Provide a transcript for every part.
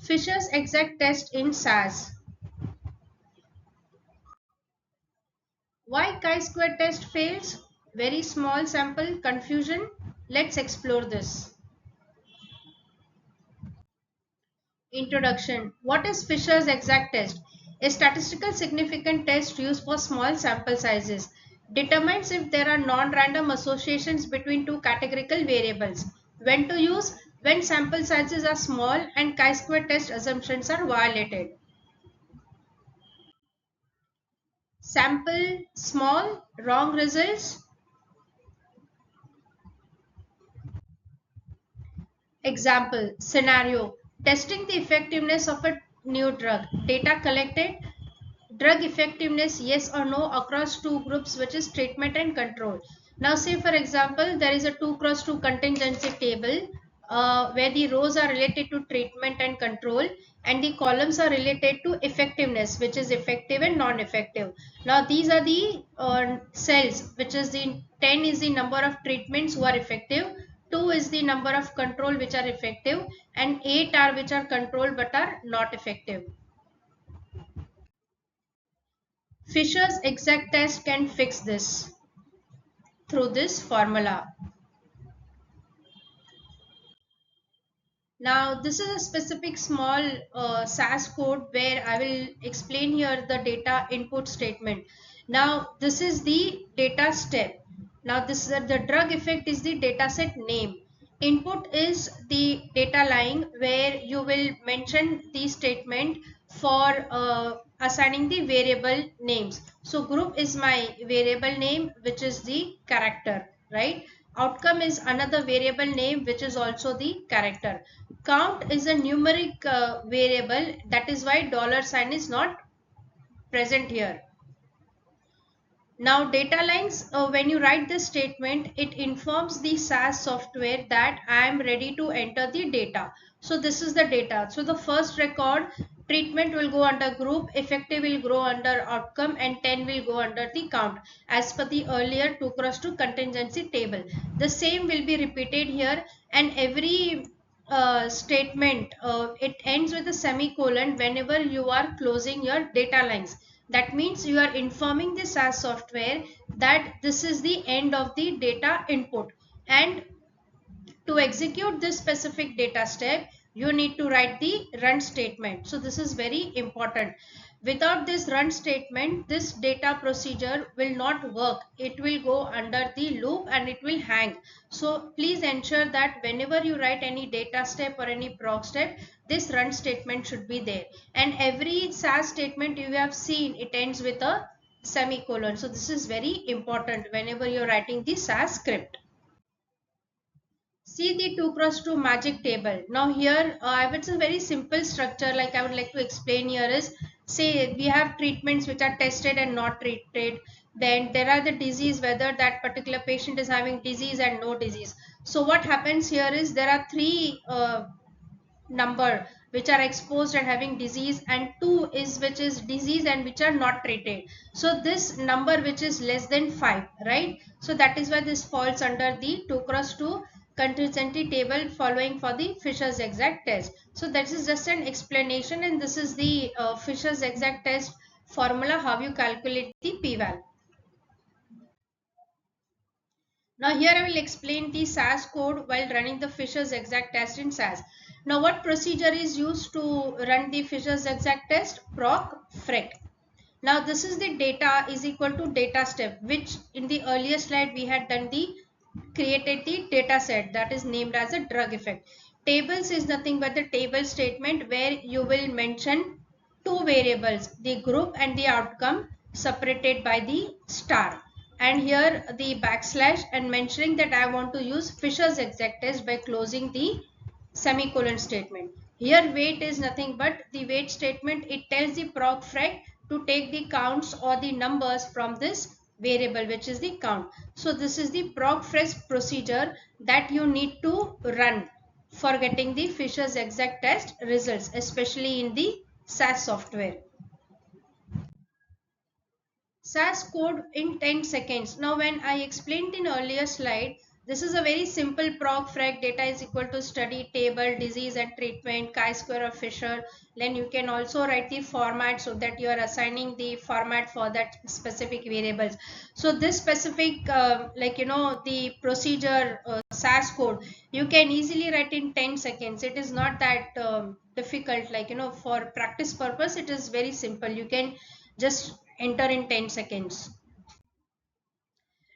Fisher's exact test in SAS. Why chi-square test fails? Very small sample, confusion. Let's explore this. Introduction. What is Fisher's exact test? A statistical significant test used for small sample sizes. Determines if there are non-random associations between two categorical variables. When to use? When sample sizes are small and chi-square test assumptions are violated. Sample small, wrong results. Example, scenario, testing the effectiveness of a new drug. Data collected, drug effectiveness yes or no across two groups, which is treatment and control. Now say for example, there is a 2 cross 2 contingency table where the rows are related to treatment and control and the columns are related to effectiveness, which is effective and non-effective. Now these are the cells, which is the 10 is the number of treatments who are effective, 2 is the number of control which are effective, and 8 are which are controlled but are not effective. Fisher's exact test can fix this through this formula. Now this is a specific small SAS code where I will explain here the data input statement. Now this is the data step. Now this is the drug effect is the data set name. Input is the data line where you will mention the statement for assigning the variable names. So group is my variable name, which is the character, right? Outcome is another variable name, which is also the character. Count is a numeric variable, that is why $sign is not present here. Now data lines, when you write this statement, it informs the SAS software that I am ready to enter the data. So this is the data. So the first record, treatment will go under group, effective will go under outcome, and 10 will go under the count as per the earlier 2 cross 2 contingency table. The same will be repeated here, and every statement, it ends with a semicolon whenever you are closing your data lines. That means you are informing the SAS software that this is the end of the data input, and to execute this specific data step you need to write the run statement. So this is very important. Without this run statement, this data procedure will not work. It will go under the loop and it will hang. So please ensure that whenever you write any data step or any proc step, this run statement should be there. And every SAS statement you have seen, it ends with a semicolon. So this is very important whenever you're writing the SAS script. See the 2 cross 2 magic table. Now here it's a very simple structure, like I would like to explain here is, say we have treatments which are tested and not treated. Then there are the disease, whether that particular patient is having disease and no disease. So what happens here is there are three number which are exposed and having disease, and 2 is which is disease and which are not treated. So this number which is less than 5, right? So that is why this falls under the 2 cross 2 contingency table following for the Fisher's exact test. So that is just an explanation, and this is the Fisher's exact test formula, how you calculate the p-val. Now here I will explain the SAS code while running the Fisher's exact test in SAS. Now what procedure is used to run the Fisher's exact test? Proc frec. Now this is the data is equal to data step, which in the earlier slide we had done the created the data set that is named as a drug effect. Tables is nothing but the table statement where you will mention two variables, the group and the outcome, separated by the star, and here the backslash, and mentioning that I want to use Fisher's exact test by closing the semicolon statement. Here weight is nothing but the weight statement. It tells the proc frec to take the counts or the numbers from this variable, which is the count. So this is the proc frec procedure that you need to run for getting the Fisher's exact test results, especially in the SAS software. SAS code in 10 seconds. Now when I explained in earlier slide This is a very simple proc frag. Data is equal to study table, disease and treatment, chi-square of Fisher. Then you can also write the format so that you are assigning the format for that specific variables. So this specific the procedure SAS code, you can easily write in 10 seconds. It is not that difficult, for practice purpose it is very simple. You can just enter in 10 seconds.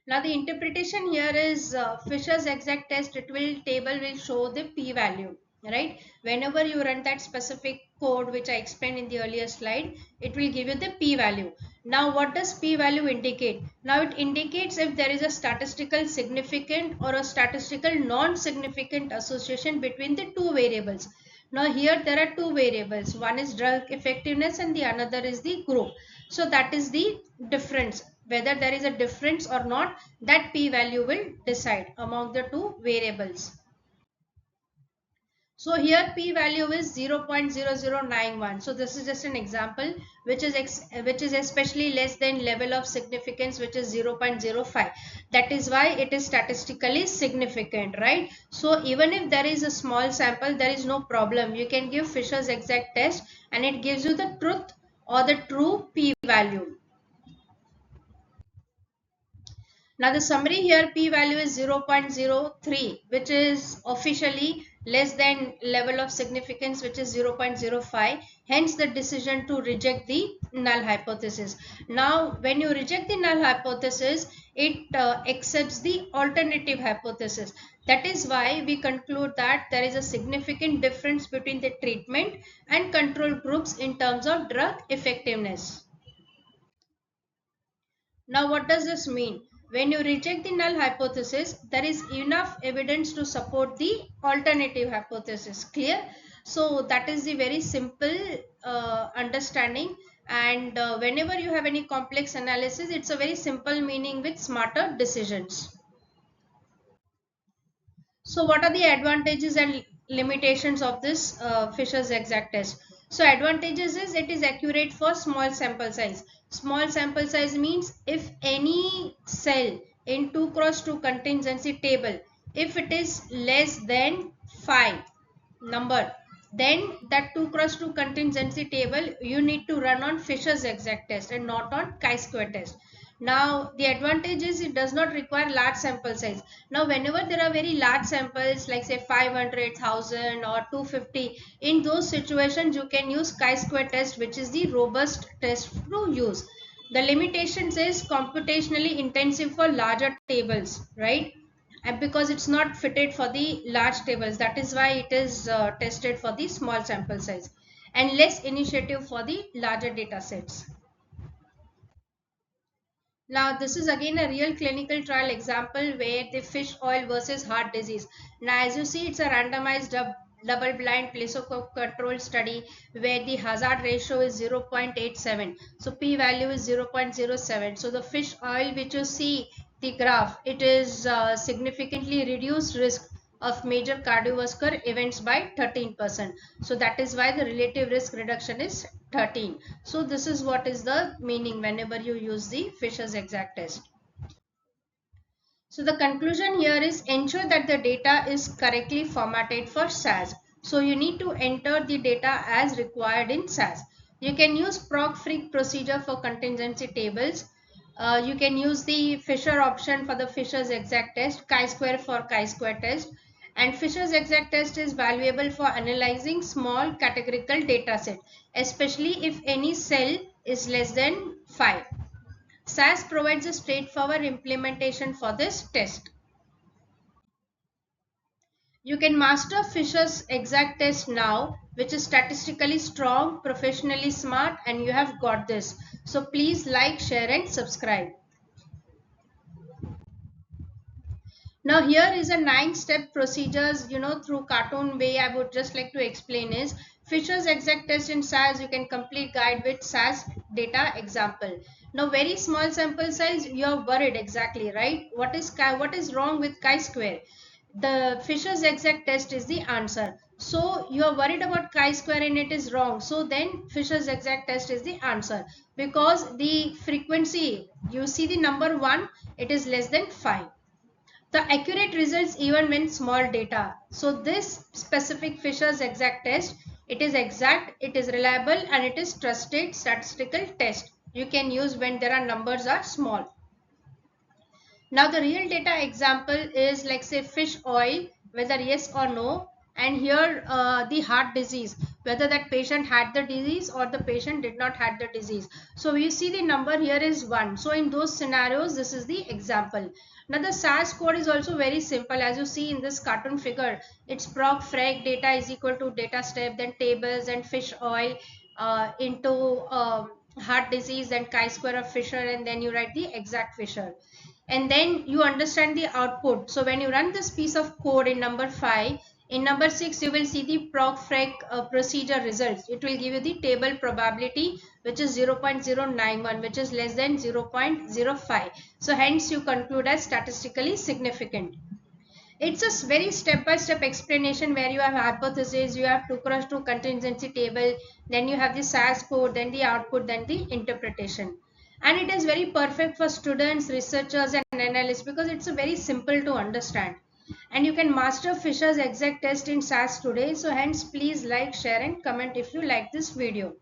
Now the interpretation here is Fisher's exact test. Table will show the p-value, right? Whenever you run that specific code which I explained in the earlier slide, it will give you the p-value. Now what does p-value indicate? Now it indicates if there is a statistical significant or a statistical non-significant association between the two variables. Now here there are two variables. One is drug effectiveness and the another is the group. So that is the difference. Whether there is a difference or not, that p-value will decide among the two variables. So here p-value is 0.0091. So this is just an example which is especially less than level of significance, which is 0.05. That is why it is statistically significant, right? So even if there is a small sample, there is no problem. You can give Fisher's exact test and it gives you the truth or the true p-value. Now the summary here, p-value is 0.03, which is officially less than level of significance, which is 0.05. Hence the decision to reject the null hypothesis. Now when you reject the null hypothesis, it accepts the alternative hypothesis. That is why we conclude that there is a significant difference between the treatment and control groups in terms of drug effectiveness. Now what does this mean? When you reject the null hypothesis, there is enough evidence to support the alternative hypothesis. Clear? So that is the very simple understanding, and whenever you have any complex analysis, it's a very simple meaning with smarter decisions. So what are the advantages and limitations of this Fisher's exact test? So advantages is it is accurate for small sample size. Small sample size means if any cell in 2 cross 2 contingency table, if it is less than 5 number, then that 2 cross 2 contingency table you need to run on Fisher's exact test and not on chi-square test. Now the advantage is it does not require large sample size. Now whenever there are very large samples like say 500,000 or 250, in those situations you can use chi-square test, which is the robust test to use. The limitations is computationally intensive for larger tables, right? And because it's not fitted for the large tables, that is why it is tested for the small sample size, and less initiative for the larger data sets. Now this is again a real clinical trial example where the fish oil versus heart disease. Now as you see, it's a randomized double-blind placebo-controlled study where the hazard ratio is 0.87. So p-value is 0.07. So the fish oil which you see the graph, it is significantly reduced risk of major cardiovascular events by 13%. So that is why the relative risk reduction is 13. So this is what is the meaning whenever you use the Fisher's exact test. So the conclusion here is ensure that the data is correctly formatted for SAS. So you need to enter the data as required in SAS. You can use proc-freq procedure for contingency tables. You can use the Fisher option for the Fisher's exact test, chi-square for chi-square test. And Fisher's exact test is valuable for analyzing small categorical data set, especially if any cell is less than 5. SAS provides a straightforward implementation for this test. You can master Fisher's exact test now, which is statistically strong, professionally smart, and you have got this. So please like, share and subscribe. Now here is a 9-step procedures, through cartoon way I would just like to explain is Fisher's exact test in SAS. You can complete guide with SAS data example. Now very small sample size, you are worried exactly, right? What is wrong with chi-square? The Fisher's exact test is the answer. So you are worried about chi-square and it is wrong. So then Fisher's exact test is the answer, because the frequency, you see the number 1, it is less than 5. the accurate results even when small data. So this specific Fisher's exact test, it is exact, it is reliable, and it is trusted statistical test. You can use when there are numbers are small. Now the real data example is like say fish oil, whether yes or no, and here the heart disease, whether that patient had the disease or the patient did not had the disease. So you see the number here is 1. So in those scenarios, this is the example. Now the SAS code is also very simple. As you see in this cartoon figure, it's proc frag data is equal to data step, then tables and fish oil into heart disease, then chi-square of Fisher, and then you write the exact Fisher, and then you understand the output. So when you run this piece of code in number 5, in number 6 you will see the proc frag procedure results. It will give you the table probability, which is 0.091, which is less than 0.05. So hence you conclude as statistically significant. It's a very step-by-step explanation where you have hypothesis, you have 2 cross 2 contingency table, then you have the SAS code, then the output, then the interpretation. And it is very perfect for students, researchers, and analysts because it's a very simple to understand. And you can master Fisher's exact test in SAS today. So hence please like, share, and comment if you like this video.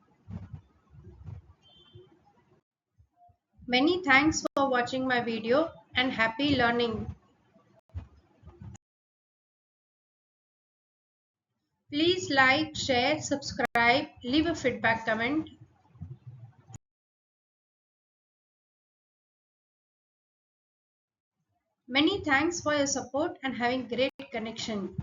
Many thanks for watching my video and happy learning. Please like, share, subscribe, leave a feedback comment. Many thanks for your support and having great connection.